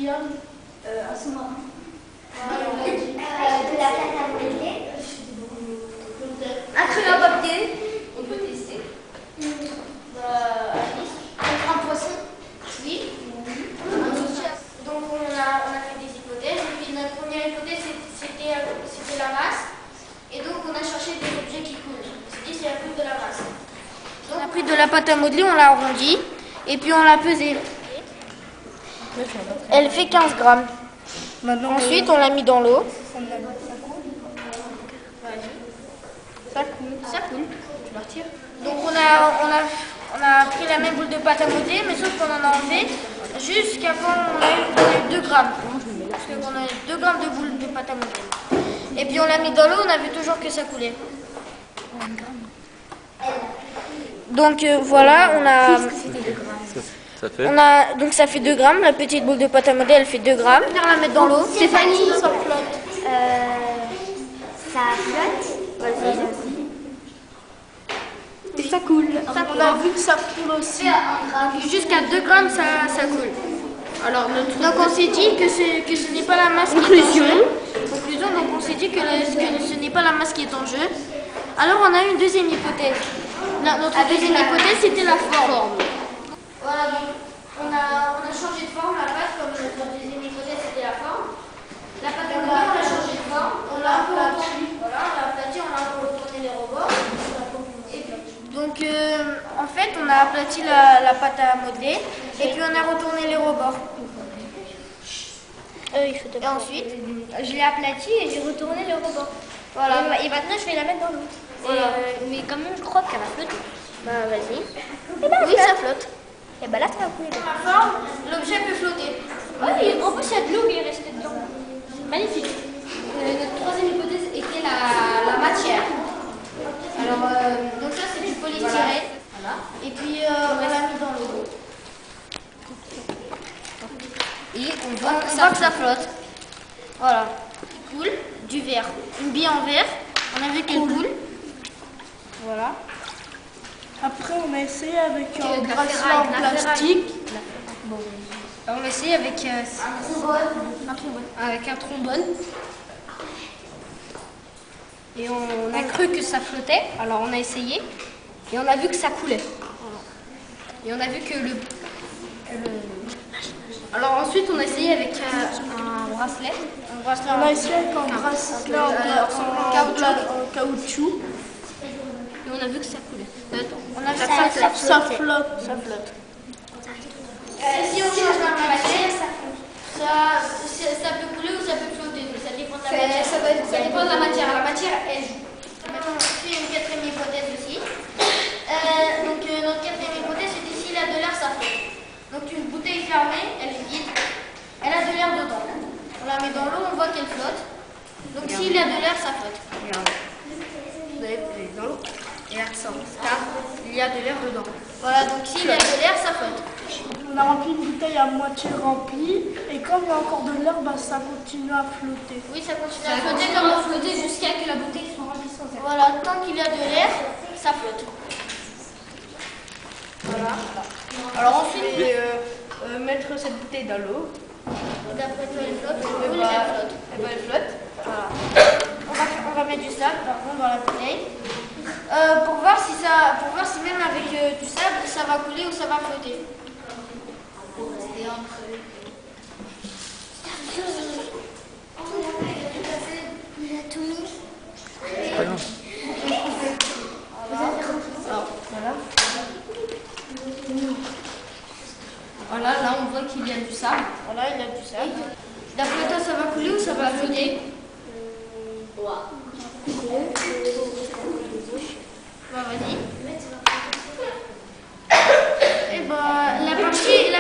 Guillaume à son marin. De la pâte à modeler. Un crayon à papier. On peut tester. Alice. Un poisson. Oui. Donc on a fait des hypothèses. Et puis notre première hypothèse c'était la masse. Et donc on a cherché des objets qui coulent. On s'est dit c'est la couche de la masse. Donc on a pris de la pâte à modeler, on l'a arrondie. Et puis on l'a pesée. Elle fait 15 grammes. Ensuite on l'a mis dans l'eau. Ça coule. Tu la retires. Donc on a pris la même boule de pâte à modeler, mais sauf qu'on en a enlevé jusqu'avant on a eu 2 grammes. Parce qu'on a eu 2 grammes de boule de pâte à modeler. Et puis on l'a mis dans l'eau, on a vu toujours que ça coulait. Donc voilà, donc ça fait 2 grammes, la petite boule de pâte à modeler elle fait 2 grammes. On va la mettre dans l'eau. Stéphanie, Ça flotte. ça flotte. Vas-y. Et ça coule. On a vu que ça coule aussi. Jusqu'à 2 grammes ça coule. Alors, Donc on s'est dit que ce n'est pas la masse qui est en jeu. Conclusion, donc on s'est dit que ce n'est pas la masse qui est en jeu. Alors on a eu une deuxième hypothèse. Notre deuxième hypothèse c'était la forme. Voilà, donc on a changé de forme la pâte, comme notre deuxième hypothèse c'était la forme. La pâte on a changé de forme, on l'a un peu aplati, voilà, on l'a aplati, on a un peu retourné les rebords. Donc en fait on a aplati la pâte à modeler et puis on a retourné les rebords. Et ensuite, Je l'ai aplati et j'ai retourné le rebord. voilà. Et maintenant, je vais la mettre dans l'eau. Voilà. Mais quand même, je crois qu'elle va flotter. Bah vas-y. Et ben, Oui, ça flotte. Et ben là, ça va couler. La forme, l'objet peut flotter. Ouais, en plus, il y a de l'eau qui est restée dedans. Magnifique. Notre troisième hypothèse était la matière. Alors, donc ça c'est du polystyrène. Voilà. Et puis on l'a mis dans l'eau. Et on voit que ça flotte. Voilà. Coule, du verre. Une bille en verre. On a vu qu'elle coule. Voilà. après, on a essayé avec un bracelet en plastique. Alors, on a essayé avec un trombone. Et on a cru que ça flottait, alors on a essayé et on a vu que ça coulait. Et on a vu que Alors ensuite on a essayé avec un bracelet. On a essayé avec un bracelet en caoutchouc. Et on a vu que ça coulait. On a vu Ça que ça flotte. flotte. Ça flotte. Si on change la matière, ça peut couler ou ça peut flotter. Donc, ça dépend de la matière. Ça dépend de la matière. La matière, elle joue. Maintenant, on fait une quatrième hypothèse aussi. Donc, notre quatrième hypothèse, c'était s'il a de l'air, ça flotte. Donc, une bouteille fermée, elle est vide. Elle a de l'air dedans. On la met dans l'eau, on voit qu'elle flotte. Donc, s'il y a de l'air, ça flotte. Vous avez dans l'eau. Et l'air sort. Car il y a de l'air dedans. Voilà, donc s'il y a de l'air, ça flotte. On a rempli une bouteille à moitié remplie. Et comme il y a encore de l'air, bah, ça continue à flotter. Oui, ça continue à flotter comme à flotter jusqu'à que la bouteille soit remplie sans air. Voilà, tant qu'il y a de l'air, ça flotte. Voilà. Alors ensuite, Mettre cette bouteille dans l'eau. d'après toi, elle flotte. Oui, elle flotte. Elle flotte. Voilà. On va mettre du sable par contre dans la bouteille. Pour voir si même avec du sable, ça va couler ou ça va flotter. Il a tout mis. C'est pas grave. Voilà, là on voit qu'il y a du sable. Voilà, il y a du sable. D'après toi, ça va couler ou ça va flotter? Bah vas-y. Et bah la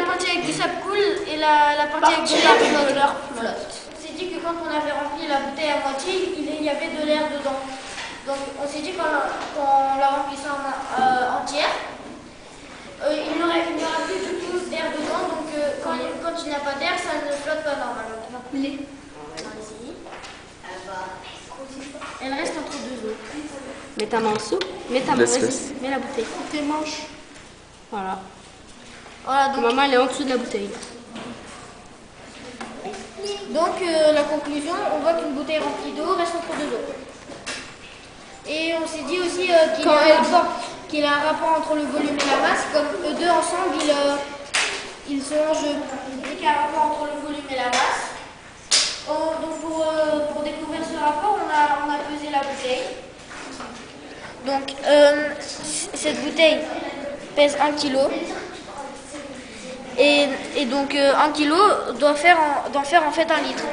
partie avec du sable coule et la partie avec du sable flotte. On s'est dit que quand on avait rempli la bouteille à moitié, il y avait de l'air dedans. Donc on s'est dit qu'en la remplissant entière, il n'y aura plus du tout d'air dedans. Donc quand il n'y a pas d'air, ça ne flotte pas normalement. Elle va couler. Elle reste entre deux eaux. Mets ta main en dessous. Mets ta main, Laisse. mets la bouteille. Tes manches. Voilà. Voilà, donc maman elle est en dessous de la bouteille. Donc la conclusion, on voit qu'une bouteille remplie d'eau reste entre deux eaux. Et on s'est dit aussi qu'il y a un rapport entre le volume et la masse, comme eux deux ensemble, ils sont en jeu. Et qu'il y a un rapport entre le volume et la masse. Donc pour découvrir ce rapport, on a pesé la bouteille. Donc cette bouteille pèse 1 kg. Et donc 1 kg doit faire en fait 1 litre.